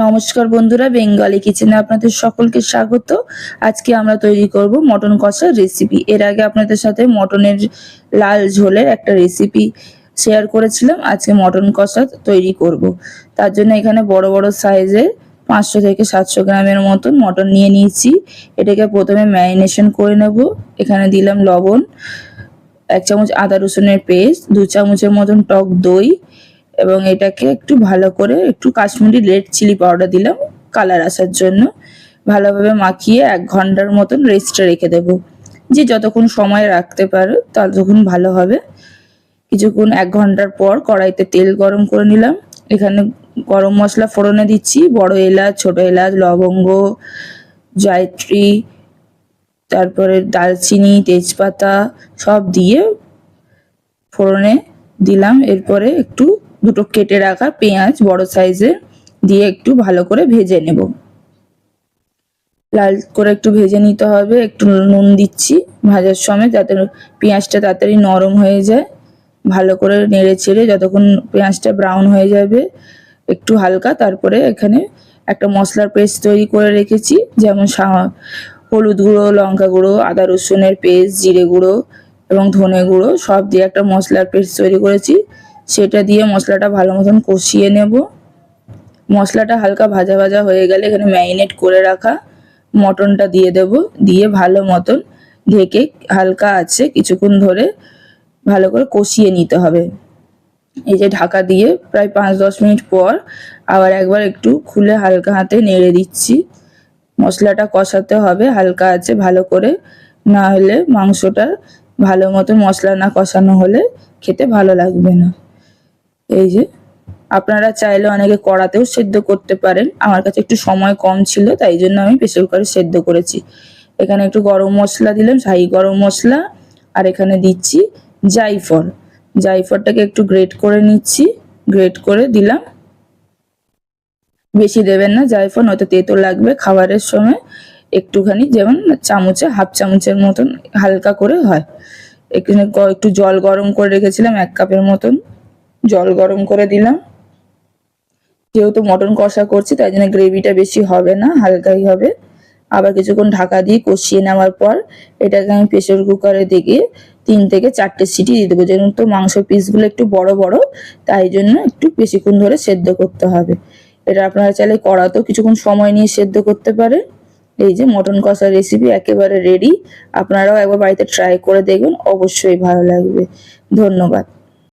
নমস্কার বন্ধুরা, বেঙ্গলি কিচেনে আপনাদের সকলকে স্বাগত। আজকে আমরা তৈরি করব মটন কষার রেসিপি। এর আগে আপনাদের সাথে মটনের লাল ঝোলের একটা রেসিপি শেয়ার করেছিলাম। আজকে মটন কষা তৈরি করব। তার জন্য এখানে বড় বড় সাইজের 500 থেকে 700 গ্রামের মতন মটন নিয়ে নিয়েছি। এটাকে প্রথমে ম্যারিনেশন করে নেব। এখানে দিলাম লবণ, 1 চামচ আদা রসুনের পেস্ট, 2 চামচের মতন টক দই এবং এটাকে একটু ভালো করে একটু কাশ্মীরি রেড চিলি পাউডার দিলাম কালার আসার জন্য। ভালোভাবে মাখিয়ে 1 ঘন্টার মতন রেস্টে রেখে দেব। যে যতক্ষণ সময় রাখতে পারো ততক্ষণ ভালো হবে। কিছুক্ষণ 1 ঘন্টার পর কড়াইতে তেল গরম করে নিলাম। এখানে গরম মশলা ফোড়নে দিচ্ছি, বড় এলাচ, ছোট এলাচ, লবঙ্গ, জয়ত্রী, তারপরে দালচিনি, তেজপাতা সব দিয়ে ফোড়নে দিলাম। এরপরে একটু দুটো কেটে রাখা পেঁয়াজ বড় সাইজের দিয়ে একটু ভালো করে ভেজে নেব। লাল করে একটু ভেজে নিতে হবে। একটু নুন দিচ্ছি ভাজার সময় যাতে পেঁয়াজটা তাড়াতাড়ি নরম হয়ে যায়। ভালো করে নেড়ে চেড়ে যতক্ষণ পেঁয়াজটা ব্রাউন হয়ে যাবে একটু হালকা, তারপরে এখানে একটা মশলার পেস্ট তৈরি করে রেখেছি, যেমন হলুদ গুঁড়ো, লঙ্কা গুঁড়ো, আদা রসুনের পেস্ট, জিরে গুঁড়ো এবং ধনে গুঁড়ো সব দিয়ে একটা মশলার পেস্ট তৈরি করেছি। সেটা দিয়ে মশলাটা ভালো মতন কষিয়ে নেব। মশলাটা হালকা ভাজা ভাজা হয়ে গেলে এখানে ম্যারিনেট করে রাখা মটনটা দিয়ে দেব। দিয়ে ভালো মতন ঢেকে হালকা আছে কিছুক্ষণ ধরে ভালো করে কষিয়ে নিতে হবে। এই যে ঢাকা দিয়ে প্রায় 5-10 মিনিট পর আবার একবার একটু খুলে হালকা হাতে নেড়ে দিচ্ছি। মশলাটা কষাতে হবে হালকা আছে ভালো করে, না হলে মাংসটা ভালো মতো মশলা না কষানো হলে খেতে ভালো লাগবে না। এই যে আপনারা চাইলে অনেকে কড়াতেও সেদ্ধ করতে পারেন। আমার কাছে একটু সময় কম ছিল তাই জন্য আমি প্রেসার কুকারে সেদ্ধ করেছি। এখানে একটু গরম মশলা দিলাম, শাহি গরম মশলা, আর এখানে দিচ্ছি জায়ফল। জায়ফলটাকে একটু গ্রেট করে নিচ্ছি, গ্রেট করে দিলাম। বেশি দেবেন না জায়ফল, নয়তো তেতো লাগবে খাবারের সময়। একটুখানি যেমন চামচে 1/2 চামচের মতন হালকা করে হয়। এখানে একটু জল গরম করে রেখেছিলাম, 1 কাপের মতন জল গরম করে দিলাম। যেহেতু মটন কষা করছি তাই জন্য গ্রেভিটা বেশি হবে না, হালকাই হবে। আবার কিছুক্ষণ ঢাকা দিয়ে কষিয়ে নেওয়ার পর এটাকে আমি প্রেসার কুকারে দিয়ে 3 থেকে 4টে সিটি দিয়ে দেবো। যেহেতু মাংসের পিসগুলো একটু বড় বড় তাই জন্য একটু বেশিক্ষণ ধরে সেদ্ধ করতে হবে। এটা আপনারা চাইলে কড়াতেও কিছুক্ষণ সময় নিয়ে সেদ্ধ করতে পারেন। এই যে মটন কষার রেসিপি একেবারে রেডি। আপনারাও একবার বাড়িতে ট্রাই করে দেখবেন, অবশ্যই ভালো লাগবে। ধন্যবাদ।